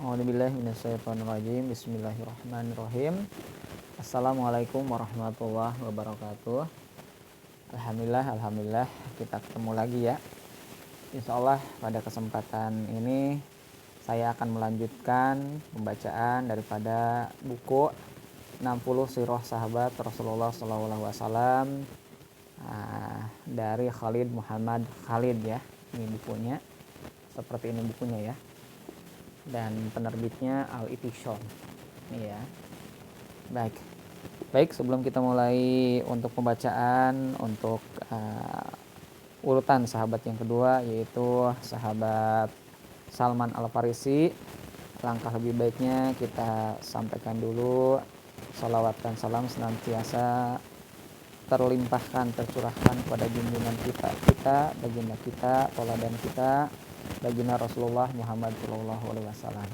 A'udzubillahi minasyaitonirrajim. Bismillahirrahmanirrahim. Assalamualaikum warahmatullahi wabarakatuh. Alhamdulillah kita ketemu lagi ya. Insya Allah pada kesempatan ini saya akan melanjutkan pembacaan daripada buku 60 Sirah Sahabat Rasulullah SAW dari Khalid Muhammad Khalid ya. Ini bukunya, seperti ini bukunya ya. Dan penerbitnya Al-Itisham. Ini ya. Baik, sebelum kita mulai untuk pembacaan untuk urutan sahabat yang kedua, yaitu sahabat Salman Al-Farisi, langkah lebih baiknya kita sampaikan dulu salawat dan salam senantiasa terlimpahkan, tercurahkan pada junjungan kita, baginda kita, teladan kita, baginda Rasulullah Muhammad SAW,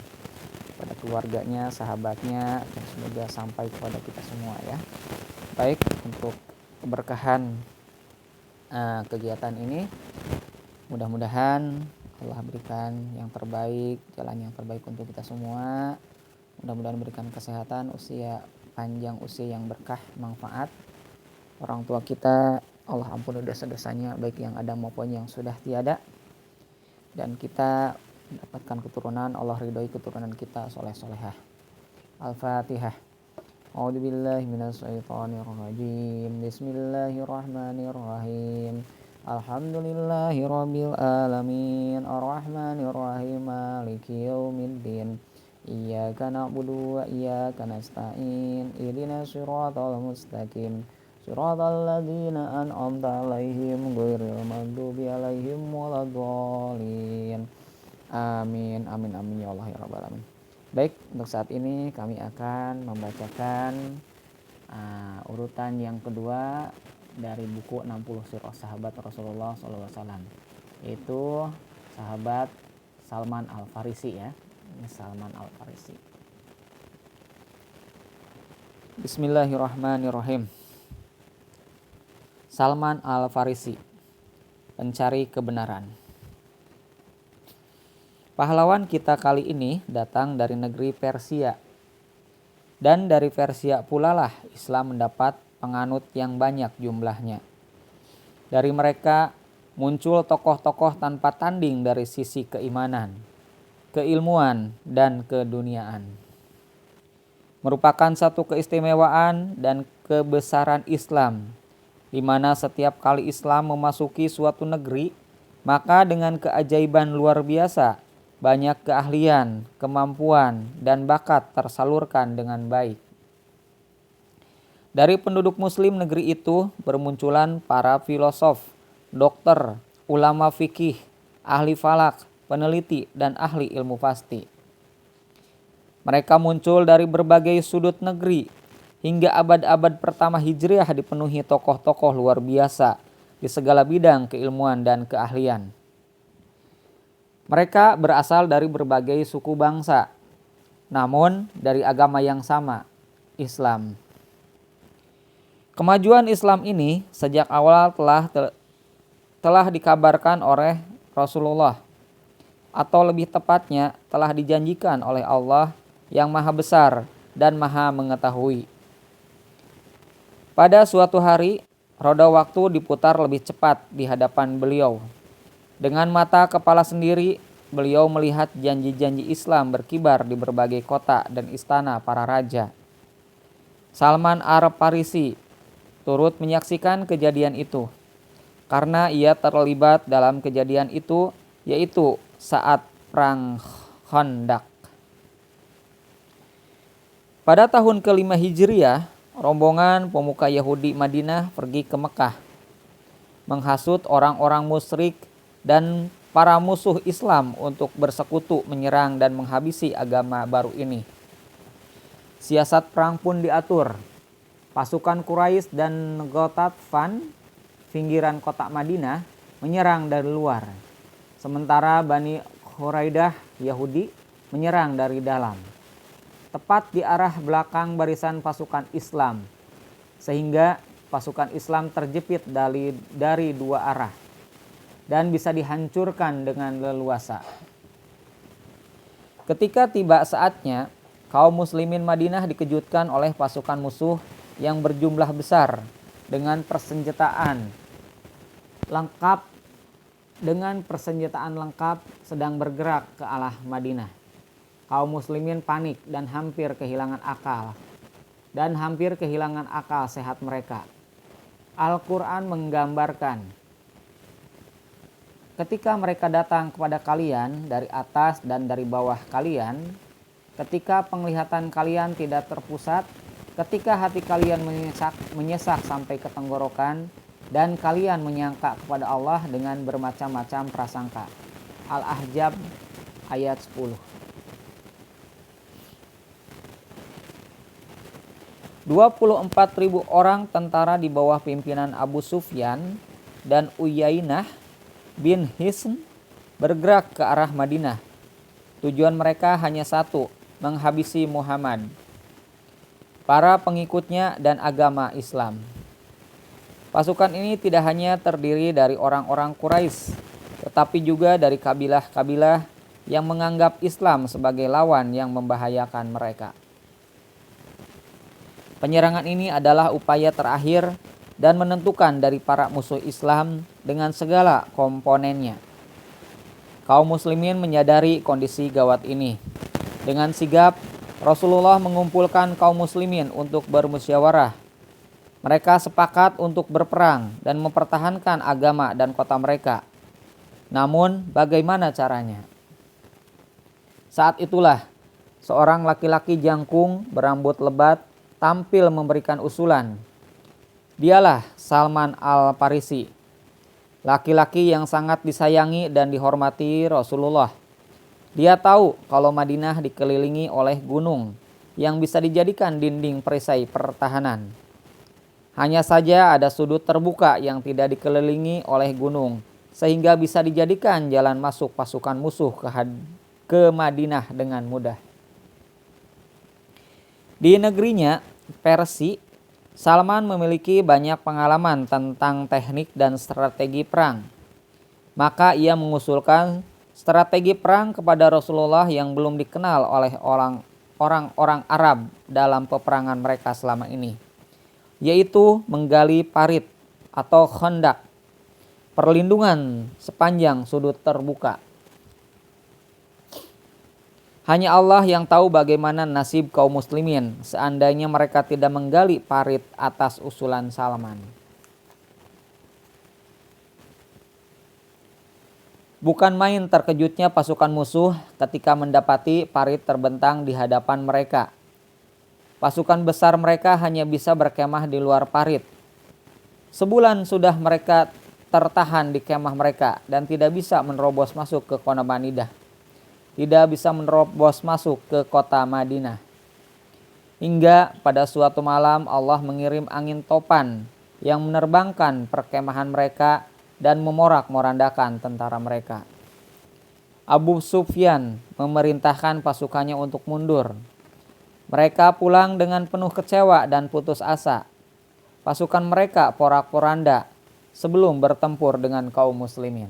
pada keluarganya, sahabatnya, dan semoga sampai kepada kita semua ya. Baik, untuk keberkahan kegiatan ini, mudah-mudahan Allah berikan yang terbaik, jalan yang terbaik untuk kita semua. Mudah-mudahan berikan kesehatan, panjang usia yang berkah, manfaat. Orang tua kita Allah ampuni dosa-dosanya, baik yang ada maupun yang sudah tiada. Dan kita mendapatkan keturunan, Allah ridhoi keturunan kita soleh-solehah. Al-Fatihah. A'udzubillahi minasyaitonirrajim. Bismillahirrahmanirrahim. Alhamdulillahirabbil alamin. Arrahmanirrahim. Maliki yaumiddin. Iyyaka na'budu wa iyyaka nasta'in. Ihdinas siratal mustaqim. Siratal ladzina an'amta 'alaihim ghairil maghdubi 'alaihim waladdallin. Amin ya Allah ya rabbal alamin. Baik, untuk saat ini kami akan membacakan urutan yang kedua dari buku 60 Sirah Sahabat Rasulullah SAW, yaitu sahabat Salman Al-Farisi ya. Ini Salman Al-Farisi. Bismillahirrahmanirrahim. Salman Al-Farisi, pencari kebenaran. Pahlawan kita kali ini datang dari negeri Persia. Dan dari Persia pula lah Islam mendapat penganut yang banyak jumlahnya. Dari mereka muncul tokoh-tokoh tanpa tanding dari sisi keimanan, keilmuan, dan keduniaan. Merupakan satu keistimewaan dan kebesaran Islam, di mana setiap kali Islam memasuki suatu negeri, maka dengan keajaiban luar biasa, banyak keahlian, kemampuan, dan bakat tersalurkan dengan baik. Dari penduduk muslim negeri itu bermunculan para filosof, dokter, ulama fikih, ahli falak, peneliti, dan ahli ilmu pasti. Mereka muncul dari berbagai sudut negeri. Hingga abad-abad pertama Hijriah dipenuhi tokoh-tokoh luar biasa di segala bidang keilmuan dan keahlian. Mereka berasal dari berbagai suku bangsa, namun dari agama yang sama, Islam. Kemajuan Islam ini sejak awal telah dikabarkan oleh Rasulullah, atau lebih tepatnya telah dijanjikan oleh Allah yang Maha Besar dan Maha Mengetahui. Pada suatu hari, roda waktu diputar lebih cepat di hadapan beliau. Dengan mata kepala sendiri, beliau melihat janji-janji Islam berkibar di berbagai kota dan istana para raja. Salman Al-Farisi turut menyaksikan kejadian itu, karena ia terlibat dalam kejadian itu, yaitu saat Perang Khandaq. Pada tahun ke-5 Hijriah, rombongan pemuka Yahudi Madinah pergi ke Mekah, menghasut orang-orang musyrik dan para musuh Islam untuk bersekutu menyerang dan menghabisi agama baru ini. Siasat perang pun diatur. Pasukan Quraisy dan Ghatafan, pinggiran kota Madinah, menyerang dari luar. Sementara Bani Quraidah Yahudi menyerang dari dalam, tepat di arah belakang barisan pasukan Islam, sehingga pasukan Islam terjepit dari dua arah dan bisa dihancurkan dengan leluasa. Ketika tiba saatnya, kaum muslimin Madinah dikejutkan oleh pasukan musuh yang berjumlah besar dengan persenjataan lengkap sedang bergerak ke arah Madinah. Kaum muslimin panik dan hampir kehilangan akal sehat mereka. Al-Quran menggambarkan, ketika mereka datang kepada kalian dari atas dan dari bawah kalian, ketika penglihatan kalian tidak terpusat, ketika hati kalian menyesak sampai ke tenggorokan, dan kalian menyangka kepada Allah dengan bermacam-macam prasangka. Al-Ahzab ayat 10. 24.000 orang tentara di bawah pimpinan Abu Sufyan dan Uyainah bin Hisn bergerak ke arah Madinah. Tujuan mereka hanya satu, menghabisi Muhammad, para pengikutnya dan agama Islam. Pasukan ini tidak hanya terdiri dari orang-orang Quraisy, tetapi juga dari kabilah-kabilah yang menganggap Islam sebagai lawan yang membahayakan mereka. Penyerangan ini adalah upaya terakhir dan menentukan dari para musuh Islam dengan segala komponennya. Kaum muslimin menyadari kondisi gawat ini. Dengan sigap, Rasulullah mengumpulkan kaum muslimin untuk bermusyawarah. Mereka sepakat untuk berperang dan mempertahankan agama dan kota mereka. Namun, bagaimana caranya? Saat itulah, seorang laki-laki jangkung berambut lebat tampil memberikan usulan. Dialah Salman Al-Farisi, laki-laki yang sangat disayangi dan dihormati Rasulullah. Dia tahu kalau Madinah dikelilingi oleh gunung yang bisa dijadikan dinding perisai pertahanan. Hanya saja ada sudut terbuka yang tidak dikelilingi oleh gunung, sehingga bisa dijadikan jalan masuk pasukan musuh ke Madinah dengan mudah. Di negerinya, Persia, Salman memiliki banyak pengalaman tentang teknik dan strategi perang. Maka ia mengusulkan strategi perang kepada Rasulullah yang belum dikenal oleh orang-orang Arab dalam peperangan mereka selama ini, yaitu menggali parit atau khandak, perlindungan sepanjang sudut terbuka. Hanya Allah yang tahu bagaimana nasib kaum muslimin seandainya mereka tidak menggali parit atas usulan Salman. Bukan main terkejutnya pasukan musuh ketika mendapati parit terbentang di hadapan mereka. Pasukan besar mereka hanya bisa berkemah di luar parit. Sebulan sudah mereka tertahan di kemah mereka dan tidak bisa menerobos masuk ke kota Madinah. Tidak bisa menerobos masuk ke kota Madinah. Hingga pada suatu malam Allah mengirim angin topan yang menerbangkan perkemahan mereka dan memorak-morandakan tentara mereka. Abu Sufyan memerintahkan pasukannya untuk mundur. Mereka pulang dengan penuh kecewa dan putus asa. Pasukan mereka porak-poranda sebelum bertempur dengan kaum muslimin.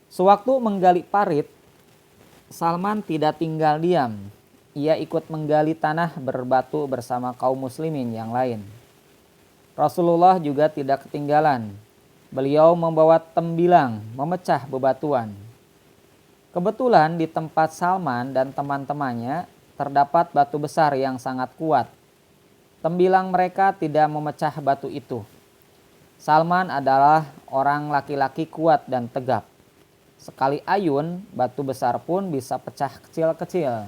Sewaktu menggali parit, Salman tidak tinggal diam. Ia ikut menggali tanah berbatu bersama kaum muslimin yang lain. Rasulullah juga tidak ketinggalan. Beliau membawa tembilang memecah bebatuan. Kebetulan di tempat Salman dan teman-temannya terdapat batu besar yang sangat kuat. Tembilang mereka tidak memecah batu itu. Salman adalah orang laki-laki kuat dan tegap. Sekali ayun, batu besar pun bisa pecah kecil-kecil.